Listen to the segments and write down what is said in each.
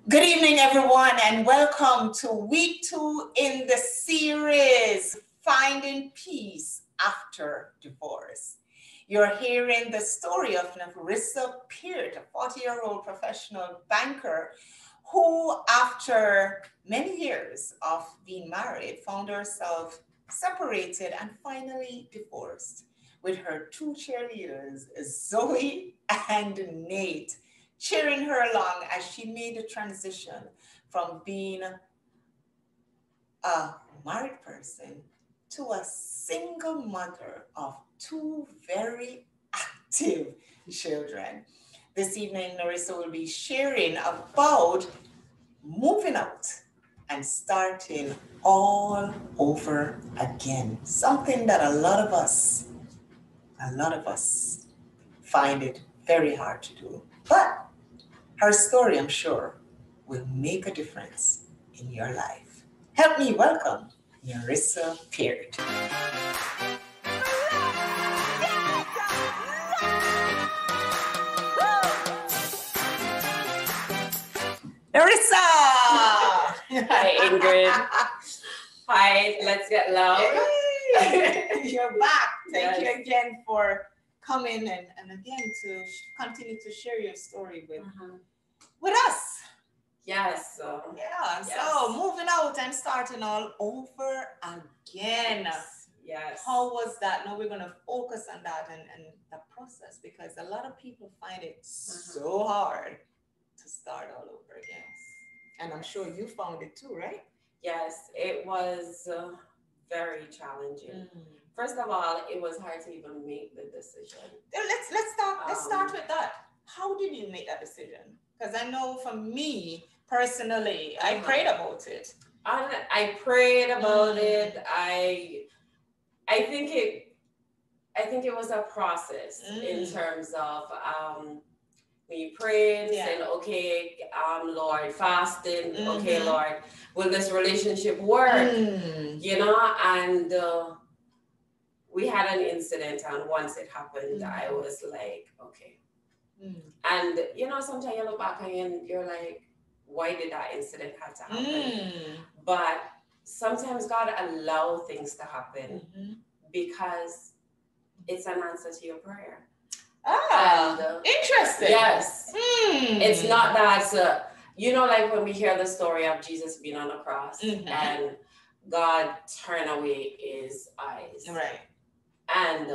Good evening, everyone, and welcome to week 2 in the series, Finding Peace After Divorce. You're hearing the story of Naresa Peart, a 40-year-old professional banker who, after many years of being married, found herself separated and finally divorced with her two cheerleaders, Zoe and Nate, cheering her along as she made the transition from being a married person to a single mother of two very active children. This evening, Naresa will be sharing about moving out and starting all over again. Something that a lot of us find it very hard to do. But her story, I'm sure, will make a difference in your life. Help me welcome Naresa Peart. Naresa! Hi, Ingrid. Hi, let's get loud. Hey, you're back. Thank Yes. you again for coming and again to continue to share your story with us. Yes. Yeah, Yes. so moving out and starting all over again. Yes. How was that? Now we're going to focus on that and the process, because a lot of people find it so hard to start all over again. And I'm sure you found it too, right? Yes, it was very challenging. First of all, it was hard to even make the decision. Let's start with that. How did you make that decision? Because I know for me personally, I prayed about it. I prayed about it. I think it was a process in terms of we prayed, saying, okay, Lord, fasting, okay, Lord, will this relationship work? You know, and we had an incident, and once it happened, I was like, okay. And, you know, sometimes you look back and you're like, why did that incident have to happen? But sometimes God allows things to happen because it's an answer to your prayer. Interesting. Yes. It's not that, you know, like when we hear the story of Jesus being on the cross and God turned away his eyes. Right. And,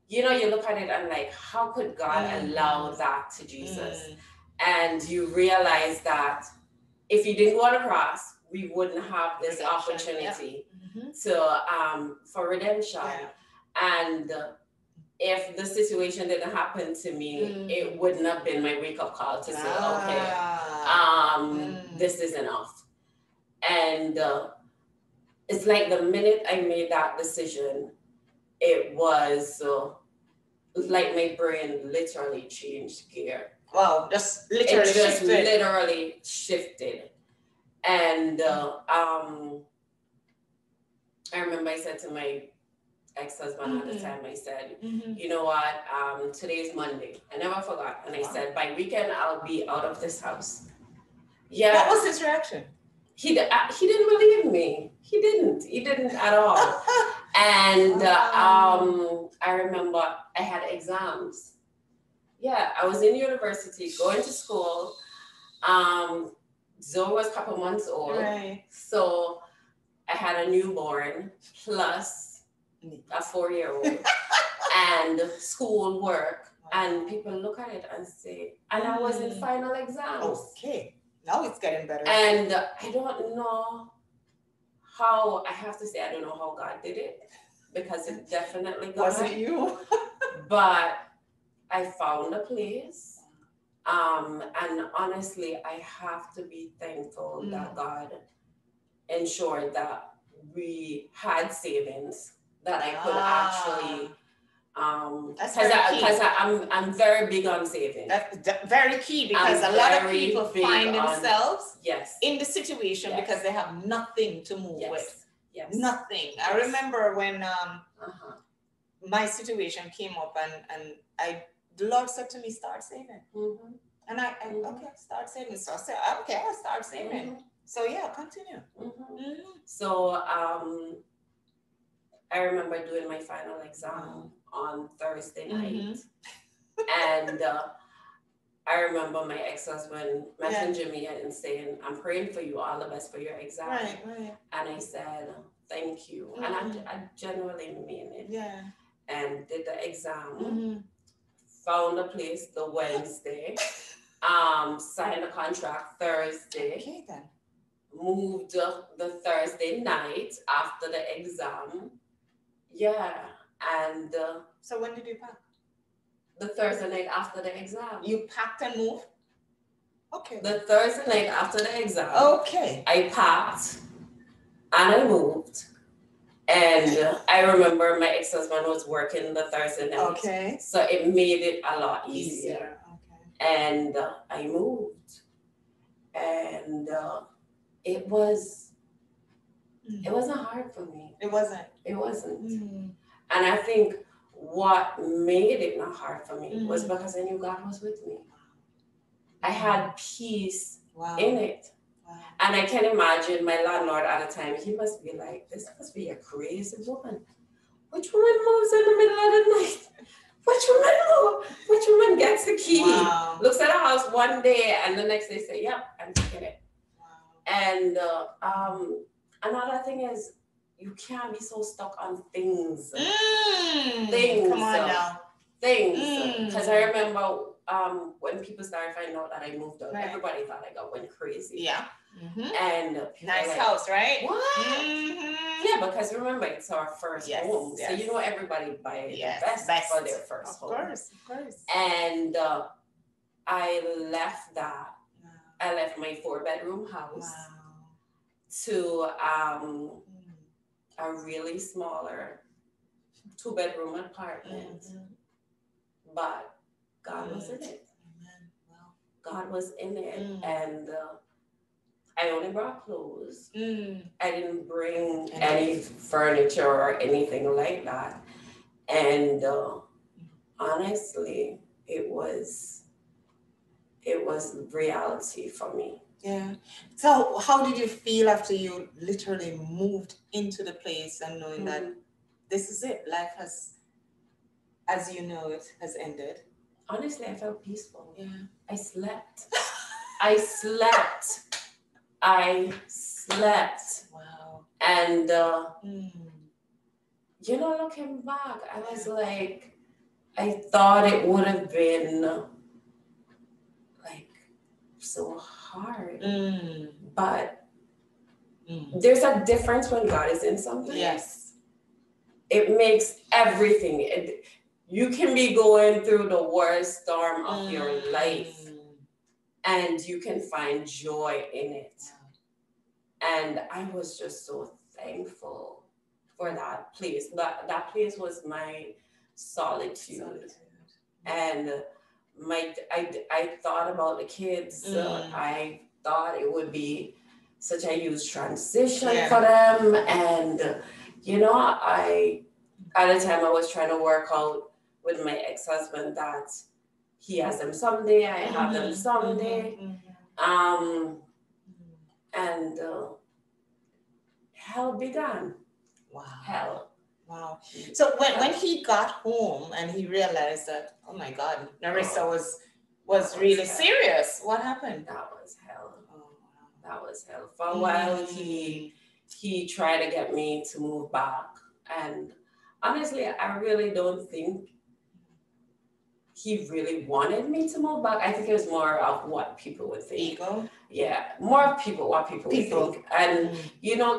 you know, you look at it and like, how could God allow that to Jesus? And you realize that if he didn't go on the cross, we wouldn't have this opportunity to for redemption. And if the situation didn't happen to me, it wouldn't have been my wake-up call to say, okay, this is enough. And it's like the minute I made that decision, it was like my brain literally changed gear. Wow, just literally shifted. Literally shifted. And I remember I said to my ex-husband at the time, I said, you know what, today's Monday. I never forgot. And I said, by weekend, I'll be out of this house. Yeah. What was his reaction? He didn't believe me. He didn't at all. And I remember I had exams. Yeah, I was in university, going to school. Zoe was a couple months old. Right. So I had a newborn plus a 4-year-old and school work. And people look at it and say, and I was in final exams. Okay. Now it's getting better. And I don't know how, I have to say, I don't know how God did it, because it definitely wasn't you. But I found a place. And honestly, I have to be thankful that God ensured that we had savings that I could actually because I'm very big on saving. That's very key, because a lot of people find themselves in the situation because they have nothing to move with. Yes. Nothing. I remember when my situation came up and the Lord said to me, start saving. And I okay, start saving. So I said, okay, I'll start saving. So yeah, continue. So I remember doing my final exam on Thursday night, and I remember my ex-husband messaging me and saying, "I'm praying for you. All the best for your exam." Right. And I said, "Thank you," and I genuinely mean it. Yeah. And did the exam. Found a place the Wednesday. Signed a contract Thursday. Okay then. Moved the Thursday night after the exam. Yeah, and so when did you pack? The Thursday night after the exam. You packed and moved? Okay. The Thursday night after the exam. Okay. I packed and I moved. And I remember my ex-husband was working the Thursday night. Okay. So it made it a lot easier. Okay. And I moved. And it wasn't hard for me. It wasn't. And I think what made it not hard for me was because I knew God was with me. I had peace in it. Wow. And I can imagine my landlord at the time, he must be like, this must be a crazy woman. Which woman moves in the middle of the night? Which woman gets the key? Wow. Looks at a house one day and the next day say, yep, I'm taking it. Wow. And another thing is, you can't be so stuck on things. Things. Come on now. Things. Because I remember when people started finding out that I moved out, everybody thought I went crazy. Yeah. And nice house, right? What? Yeah, because remember, it's our first home. So you know everybody buy the best for their first home. Of course. And I left that. Wow. I left my 4-bedroom house to a really smaller 2-bedroom apartment. But God was in it. God was in it. And I only brought clothes. I didn't bring any furniture or anything like that. And honestly, it was reality for me. Yeah. So how did you feel after you literally moved into the place and knowing that this is it? Life has, as you know it, has ended. Honestly, I felt peaceful. Yeah. I slept. I slept. Wow. And, looking back, I was like, I thought it would have been so hard. But there's a difference when God is in something. Yes. It makes everything. You can be going through the worst storm of your life and you can find joy in it. And I was just so thankful for that place. That place was my solitude. And I thought about the kids. I thought it would be such a huge transition for them. And, at the time I was trying to work out with my ex-husband that he has them someday, I have them someday. And hell began. Wow. Hell. Wow. So when he got home and he realized that, oh my God, Naresa was really serious, what happened? That was hell. That was hell. For a while, he tried to get me to move back. And honestly, I really don't think he really wanted me to move back. I think it was more of what people would think. Ego? Yeah, more of what people would think. And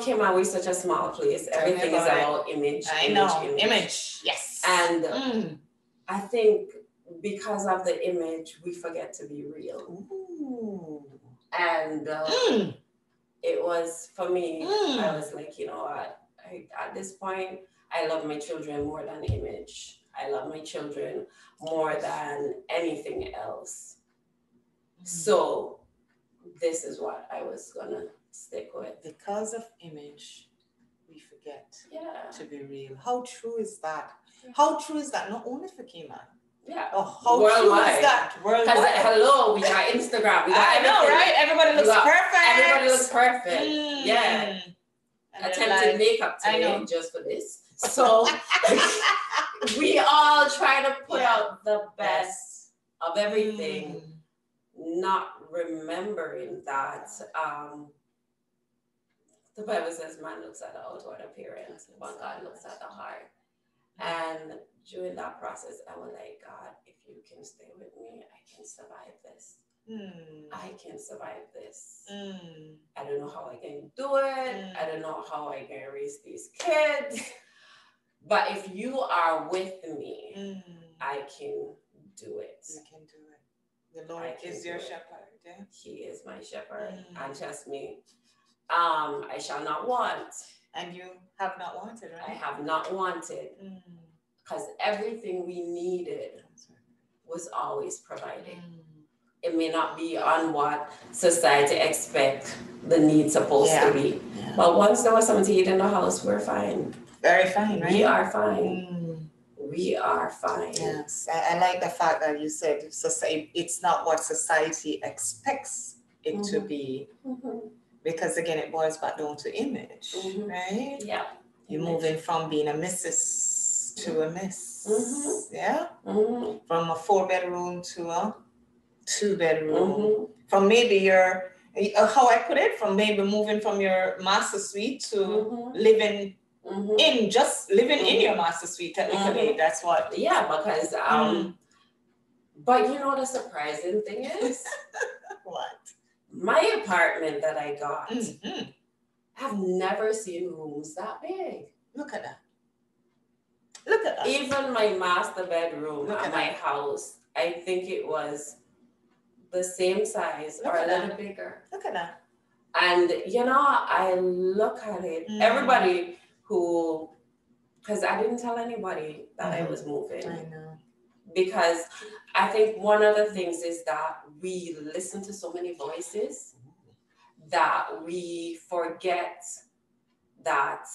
Kim, we're such a small place. Everything is about image. Image. Yes. And I think because of the image, we forget to be real. Ooh. And it was, for me, I was like, you know what? At this point, I love my children more than image. I love my children more than anything else. So this is what I was gonna stick with. Because of image, we forget to be real. How true is that? How true is that? Not only for Kima, Yeah. How true is that? Worldwide. Because hello, we got Instagram. We got I know, right? Everybody looks perfect. Everybody looks perfect. Yeah. Attempted makeup today just for this. So we all try to put out the best of everything, not remembering that the Bible says man looks at the outward appearance, but God looks at the heart. And during that process, I was like, God, if you can stay with me, I can survive this. I can survive this. I don't know how I can do it. I don't know how I can raise these kids. But if you are with me, I can do it. You can do it. The Lord is your shepherd. Yeah? He is my shepherd. And trust me, I shall not want. And you have not wanted, right? I have not wanted. Because everything we needed was always provided. It may not be on what society expects the need supposed to be. Yeah. But once there was something to eat in the house, we're fine. Very fine, right? We are fine. We are fine. Yes. I like the fact that you said society, it's not what society expects it to be. Because again, it boils back down to image, right? Yeah. You're moving from being a Mrs. to a Miss. Yeah? From a 4-bedroom to a 2-bedroom. From maybe your, how I put it, from maybe moving from your master suite to living in, just living in your master suite, technically. That's what. Yeah, because, but you know the surprising thing is? What? My apartment that I got, I've never seen rooms that big. Look at that. Look at that. Even my master bedroom at my house, I think it was the same size or a little bigger. Look at that. And, you know, I look at it. Everybody who, because I didn't tell anybody that I was moving. I know. Because I think one of the things is that we listen to so many voices that we forget that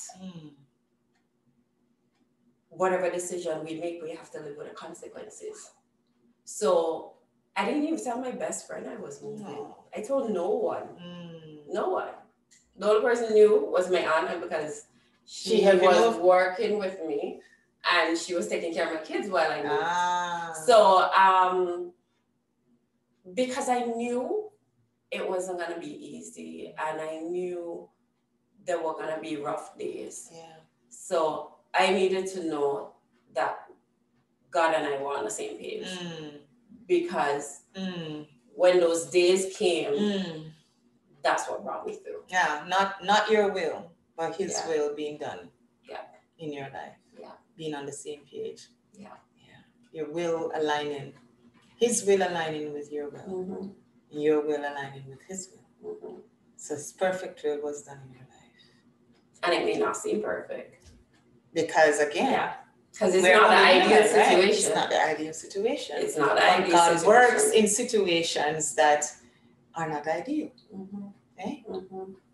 whatever decision we make, we have to live with the consequences. So I didn't even tell my best friend I was moving. I told no one. No one. The only person knew was my aunt, because she was working with me and she was taking care of my kids while I moved. So because I knew it wasn't going to be easy and I knew there were going to be rough days. Yeah. So I needed to know that God and I were on the same page. Because when those days came, that's what brought me through. Yeah, not your will, but His will being done in your life. Yeah. Being on the same page. Yeah. Your will aligning, His will aligning with your will. Your will aligning with His will. So His perfect will was done in your life. And it may not seem perfect. Because again, because it's not the ideal situation. Right? It's not the ideal situation. It's not the ideal situation. God works in situations that are not ideal. Okay?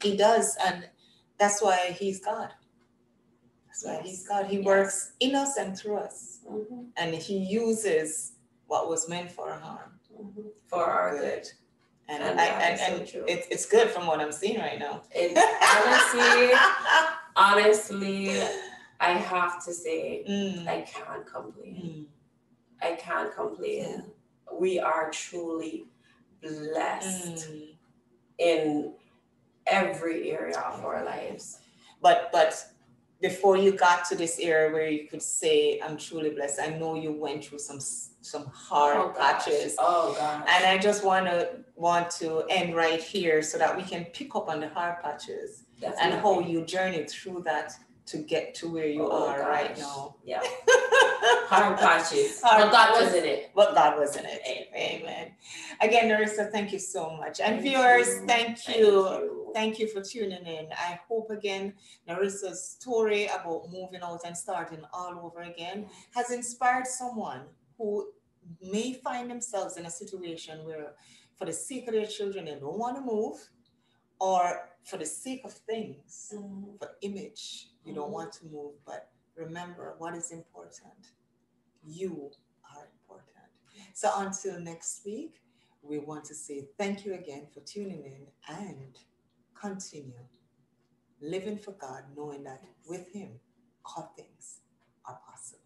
He does, and that's why He's God. That's why He's God. He works in us and through us. And He uses what was meant for harm. For our good. And it's good from what I'm seeing right now. Honestly, I have to say, I can't complain. I can't complain. We are truly blessed in every area of our lives. But before you got to this area where you could say, I'm truly blessed, I know you went through some hard patches. Oh, gosh. And I just want to end right here so that we can pick up on the hard patches. Definitely. And how you journeyed through that to get to where you are right now. Yeah. Hard patches. But God was in it. But God was in it. Amen. Again, Naresa, thank you so much. And viewers, thank you. Thank you for tuning in. I hope again, Naresa's story about moving out and starting all over again has inspired someone who may find themselves in a situation where for the sake of their children, they don't want to move, or for the sake of things, for image, you don't want to move. But remember what is important. You are important. So until next week, we want to say thank you again for tuning in and continue living for God, knowing that with Him, all things are possible.